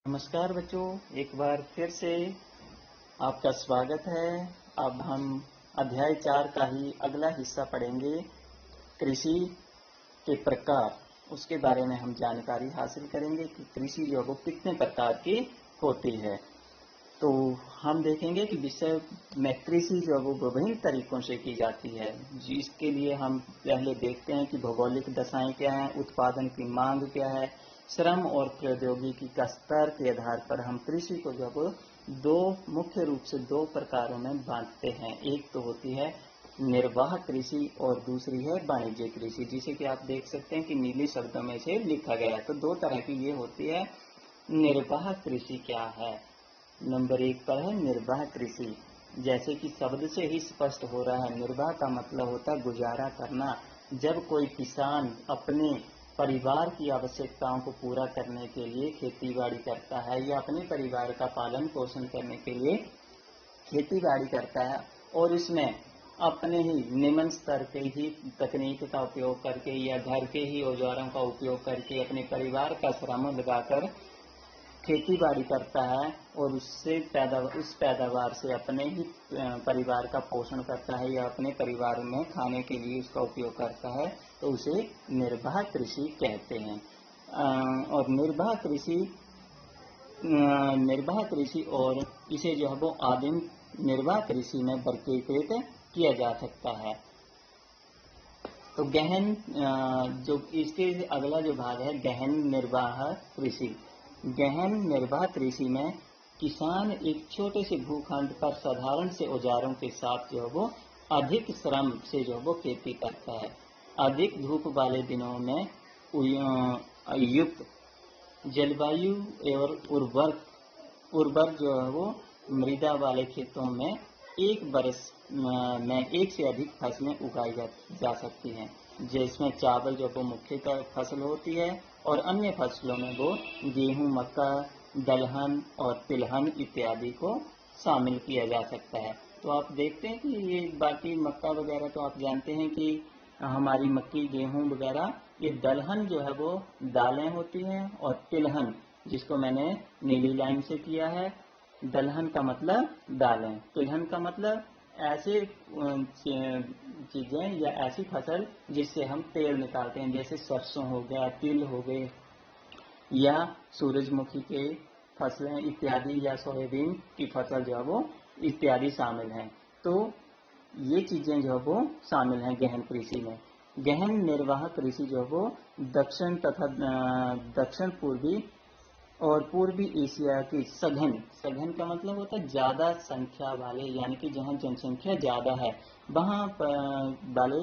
नमस्कार बच्चों, एक बार फिर से आपका स्वागत है। अब हम अध्याय 4 का ही अगला हिस्सा पढ़ेंगे। कृषि के प्रकार, उसके बारे में हम जानकारी हासिल करेंगे कि कृषि जो है वो कितने प्रकार की होती है। तो हम देखेंगे कि विषय में कृषि जो है वो विभिन्न तरीकों से की जाती है। जिसके लिए हम पहले देखते हैं कि भौगोलिक दशाएं क्या हैं, उत्पादन की मांग क्या है, श्रम और प्रौद्योगिकी का स्तर के आधार पर हम कृषि को जो है दो मुख्य रूप से दो प्रकारों में बांटते हैं। एक तो होती है निर्वाह कृषि और दूसरी है वाणिज्य कृषि, जिसे कि आप देख सकते हैं कि नीली शब्दों में से लिखा गया है। तो दो तरह की ये होती है। निर्वाह कृषि क्या है? नंबर 1 पर है निर्वाह कृषि। जैसे कि शब्द से ही स्पष्ट हो रहा है, निर्वाह का मतलब होता है गुजारा करना। जब कोई किसान अपने परिवार की आवश्यकताओं को पूरा करने के लिए खेती बाड़ी करता है या अपने परिवार का पालन पोषण करने के लिए खेती बाड़ी करता है और इसमें अपने ही निम्न स्तर के ही तकनीक का उपयोग करके या घर के ही औजारों का उपयोग करके अपने परिवार का श्रम लगाकर खेती बाड़ी करता है और उस पैदावार से अपने ही परिवार का पोषण करता है या अपने परिवार में खाने के लिए उसका उपयोग करता है, तो उसे निर्वाह कृषि कहते हैं। और निर्वाह कृषि और इसे जो है वो आदिम निर्वाह कृषि में वर्गीकृत किया जा सकता है। तो गहन जो इसके अगला जो भाग है गहन निर्वाह कृषि। गहन निर्वाह कृषि में किसान एक छोटे से भूखंड पर साधारण से औजारों के साथ जो है वो अधिक श्रम से जो है वो खेती करता है। अधिक धूप वाले दिनों में युक्त जलवायु और उर्वर जो है वो मृदा वाले खेतों में एक बरस में एक से अधिक फसलें उगाई जा सकती हैं, जिसमें चावल जो वो मुख्यतः फसल होती है और अन्य फसलों में वो गेहूं, मक्का, दलहन और तिलहन इत्यादि को शामिल किया जा सकता है। तो आप देखते हैं कि ये बाकी मक्का वगैरह तो आप जानते हैं कि हमारी मक्की, गेहूं वगैरह, ये दलहन जो है वो दालें होती हैं और तिलहन, जिसको मैंने नीली लाइन से किया है, दलहन का मतलब दालें, तिलहन का मतलब ऐसे चीजें या ऐसी फसल जिससे हम तेल निकालते हैं, जैसे सरसों हो गया, तिल हो गए या सूरजमुखी के फसलें इत्यादि या सोयाबीन की फसल जो है वो इत्यादि शामिल हैं। तो ये चीजें जो है वो शामिल हैं गहन कृषि में। गहन निर्वाह कृषि जो है वो दक्षिण तथा दक्षिण पूर्वी और पूर्वी एशिया की सघन सघन का मतलब होता है ज्यादा संख्या वाले, यानी कि जहाँ जनसंख्या ज्यादा है वहाँ वाले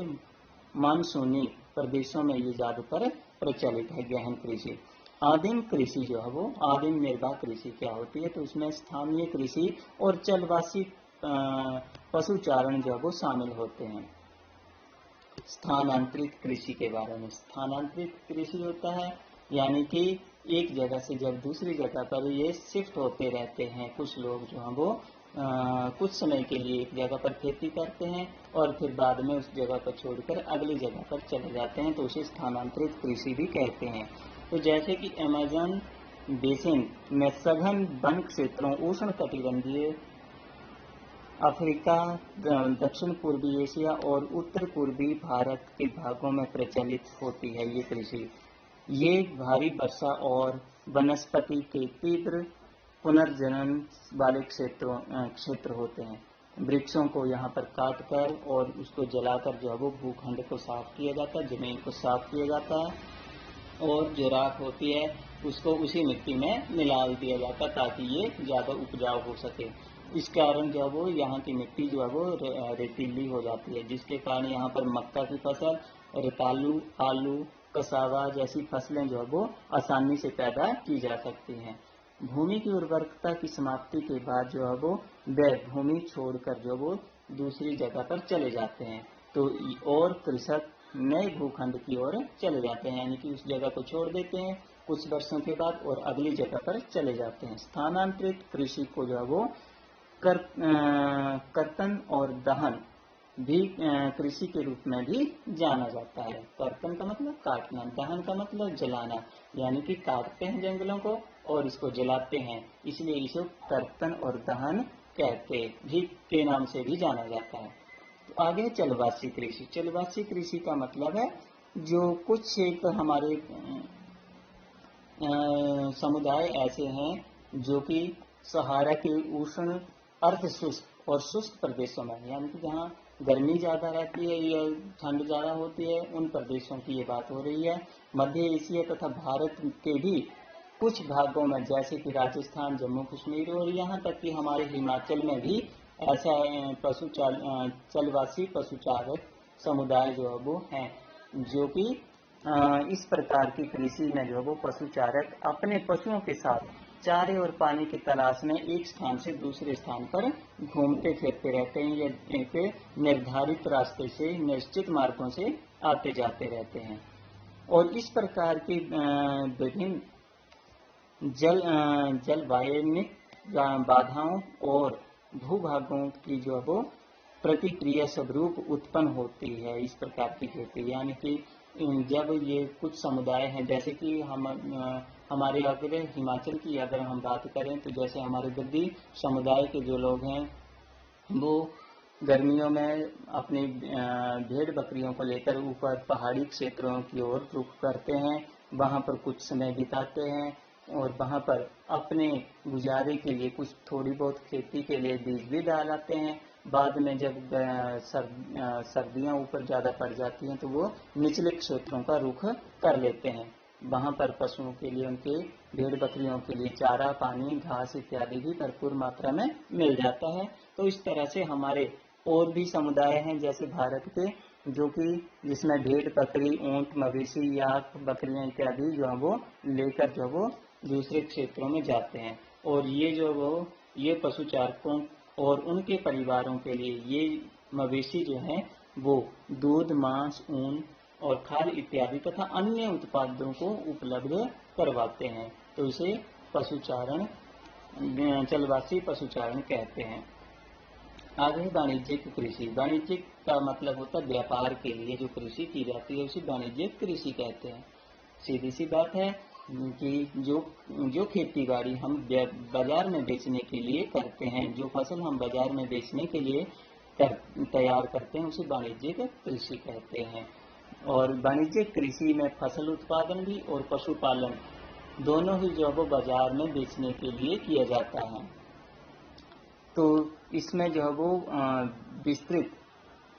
मानसूनी प्रदेशों में ये ज्यादातर प्रचलित है गहन कृषि। आदिम कृषि जो है वो आदिम निर्वाह कृषि क्या होती है? तो इसमें स्थानीय कृषि और चलवासी पशुचारण जो है वो शामिल होते हैं। स्थानांतरित कृषि के बारे में, स्थानांतरित कृषि होता है यानी कि एक जगह से जब दूसरी जगह पर ये शिफ्ट होते रहते हैं। कुछ लोग जो हैं वो कुछ समय के लिए एक जगह पर खेती करते हैं और फिर बाद में उस जगह पर छोड़कर अगली जगह पर चले जाते हैं, तो उसे स्थानांतरित कृषि भी कहते हैं। तो जैसे कि अमेज़न बेसिन में सघन वन क्षेत्रों, उष्ण कटिबंधीय अफ्रीका, दक्षिण पूर्वी एशिया और उत्तर पूर्वी भारत के भागों में प्रचलित होती है ये कृषि। ये भारी वर्षा और वनस्पति के तीव्र पुनर्जनन वाले क्षेत्र होते हैं। वृक्षों को यहाँ पर काट कर और उसको जलाकर जो है वो भूखंड को साफ किया जाता है, जमीन को साफ किया जाता है और जो राख होती है उसको उसी मिट्टी में मिला दिया जाता है ताकि ये ज़्यादा उपजाऊ हो सके। इस कारण जो है वो यहाँ की मिट्टी जो है वो रेतीली हो जाती है, जिसके कारण यहाँ पर मक्का की फसल, रतालू, आलू, कसावा जैसी फसलें जो है वो आसानी से पैदा की जा सकती हैं। भूमि की उर्वरकता की समाप्ति के बाद जो है वो वे भूमि छोड़कर जो वो दूसरी जगह पर चले जाते हैं, तो और कृषक नए भूखंड की ओर चले जाते हैं, यानी कि उस जगह को छोड़ देते हैं कुछ वर्षों के बाद और अगली जगह पर चले जाते हैं। स्थानांतरित कृषि को जो है वो कर्तन और दहन भी कृषि के रूप में भी जाना जाता है। कर्तन का मतलब काटना, दहन का मतलब जलाना, यानी कि काटते हैं जंगलों को और इसको जलाते हैं, इसलिए इसे कर्तन और दहन कहते भी के नाम से भी जाना जाता है। तो आगे जलवासी कृषि। जलवासी कृषि का मतलब है जो कुछ क्षेत्र हमारे समुदाय ऐसे हैं जो कि सहारा के उष्ण अर्ध शुष्क और शुष्क प्रदेशों में, यानी कि जहाँ गर्मी ज़्यादा रहती है या ठंड ज़्यादा होती है, उन प्रदेशों की ये बात हो रही है। मध्य एशिया तथा भारत के भी कुछ भागों में जैसे कि राजस्थान, जम्मू कश्मीर और यहाँ तक कि हमारे हिमाचल में भी ऐसा जलवासी पशुचारक समुदाय जो है वो हैं, जो कि इस प्रकार की कृषि में जो है वो पशुचारक अपने पशुओं के साथ चारे और पानी की तलाश में एक स्थान से दूसरे स्थान पर घूमते फिरते रहते हैं या एक निर्धारित रास्ते से, निश्चित मार्गों से आते जाते रहते हैं। और इस प्रकार की विभिन्न जलवायनिक बाधाओं और भूभागों की जो है वो प्रतिक्रिया स्वरूप उत्पन्न होती है इस प्रकार की खेती, यानी कि जब ये कुछ समुदाय हैं, जैसे कि हमारे अगर हिमाचल की अगर हम बात करें तो जैसे हमारे गद्दी समुदाय के जो लोग हैं वो गर्मियों में अपनी भेड़ बकरियों को लेकर ऊपर पहाड़ी क्षेत्रों की ओर रुख करते हैं, वहाँ पर कुछ समय बिताते हैं और वहाँ पर अपने गुजारे के लिए कुछ थोड़ी बहुत खेती के लिए बीज भी डालाते हैं। बाद में जब सर्दियाँ ऊपर ज़्यादा पड़ जाती हैं तो वो निचले क्षेत्रों का रुख कर लेते हैं। वहाँ पर पशुओं के लिए, उनके भेड़ बकरियों के लिए चारा, पानी, घास इत्यादि भी भरपूर मात्रा में मिल जाता है। तो इस तरह से हमारे और भी समुदाय हैं जैसे भारत के, जो कि जिसमें भेड़ बकरी, ऊंट, मवेशी या बकरियां इत्यादि जो है वो लेकर जो वो दूसरे क्षेत्रों में जाते हैं। और ये जो वो ये पशुचारकों और उनके परिवारों के लिए ये मवेशी जो हैं वो दूध, मांस, ऊन और खाल इत्यादि तथा अन्य उत्पादों को उपलब्ध करवाते हैं। तो इसे पशुचारण, जलवासी पशुचारण कहते हैं। आगे वाणिज्यिक कृषि। वाणिज्यिक का मतलब होता है व्यापार के लिए जो कृषि की जाती है उसे वाणिज्यिक कृषि कहते हैं। सीधी सी बात है कि जो खेती बाड़ी हम बाजार में बेचने के लिए करते हैं, जो फसल हम बाजार में बेचने के लिए तैयार करते हैं उसे वाणिज्यिक कृषि कहते हैं। और वाणिज्यिक कृषि में फसल उत्पादन भी और पशुपालन दोनों ही जो है बाजार में बेचने के लिए किया जाता है। तो इसमें जो है वो विस्तृत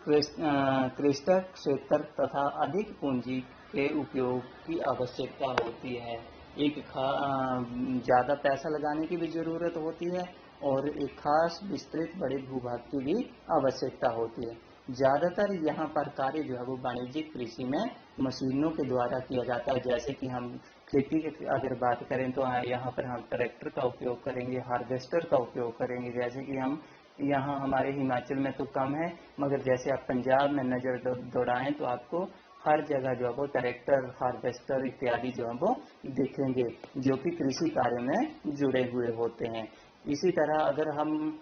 क्लिष्टर क्षेत्र तथा अधिक पूंजी के उपयोग की आवश्यकता होती है। ज़्यादा पैसा लगाने की भी ज़रूरत होती है और एक खास विस्तृत बड़े भूभाग की भी आवश्यकता होती है। ज़्यादातर यहाँ पर कार्य जो है वो वाणिज्यिक कृषि में मशीनों के द्वारा किया जाता है। जैसे कि हम खेती की अगर बात करें तो यहाँ पर हम ट्रैक्टर का उपयोग करेंगे, हार्वेस्टर का उपयोग करेंगे। जैसे कि हम यहाँ हमारे हिमाचल में तो कम है, मगर जैसे आप पंजाब में नज़र दौड़ाएं तो आपको हर जगह जो है वो ट्रैक्टर, हार्वेस्टर इत्यादि जो है वो दिखेंगे, जो कि कृषि कार्य में जुड़े हुए होते हैं। इसी तरह अगर हम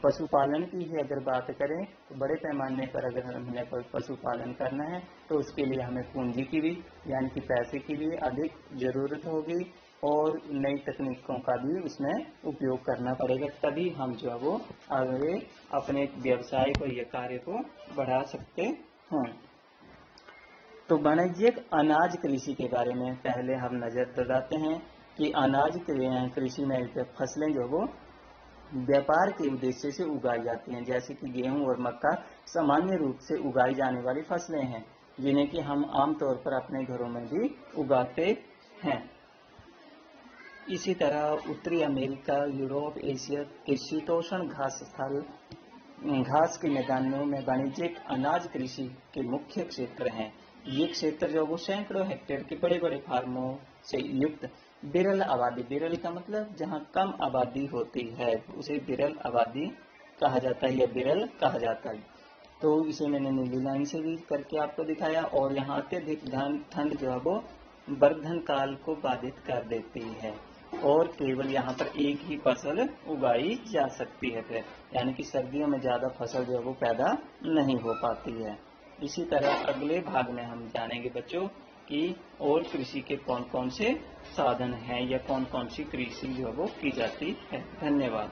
पशुपालन की ही अगर बात करें तो बड़े पैमाने पर अगर हमें पशुपालन करना है तो उसके लिए हमें पूंजी की भी, यानी कि पैसे की भी अधिक ज़रूरत होगी और नई तकनीकों का भी उसमें उपयोग करना पड़ेगा, तभी हम जो है वो आगे अपने व्यवसाय को या कार्य को बढ़ा सकते हैं। तो वाणिज्यिक अनाज कृषि के बारे में पहले हम नज़र दौड़ाते हैं कि अनाज कृषि में फसलें जो वो व्यापार के उद्देश्य से उगाई जाती हैं। जैसे कि गेहूं और मक्का सामान्य रूप से उगाई जाने वाली फसलें हैं, जिन्हें कि हम आमतौर पर अपने घरों में भी उगाते हैं। इसी तरह उत्तरी अमेरिका, यूरोप, एशिया के शीतोष्ण घास के मैदानों में वाणिज्यिक अनाज कृषि के मुख्य क्षेत्र हैं। ये क्षेत्र जो वो सैकड़ों हेक्टेयर के बड़े बड़े फार्मों से युक्त विरल आबादी, विरल का मतलब जहाँ कम आबादी होती है उसे विरल आबादी कहा जाता है या विरल कहा जाता है। तो इसे मैंने नीली लाइन से भी करके आपको दिखाया। और यहाँ अत्यधिक ठंड जो है वो वर्धन काल को बाधित कर देती है और केवल यहाँ पर एक ही फसल उगाई जा सकती है फिर, यानी कि सर्दियों में ज़्यादा फसल जो है वो पैदा नहीं हो पाती है। इसी तरह अगले भाग में हम जानेंगे बच्चों कि और कृषि के कौन कौन से साधन हैं या कौन कौन सी कृषि जो है वो की जाती है। धन्यवाद।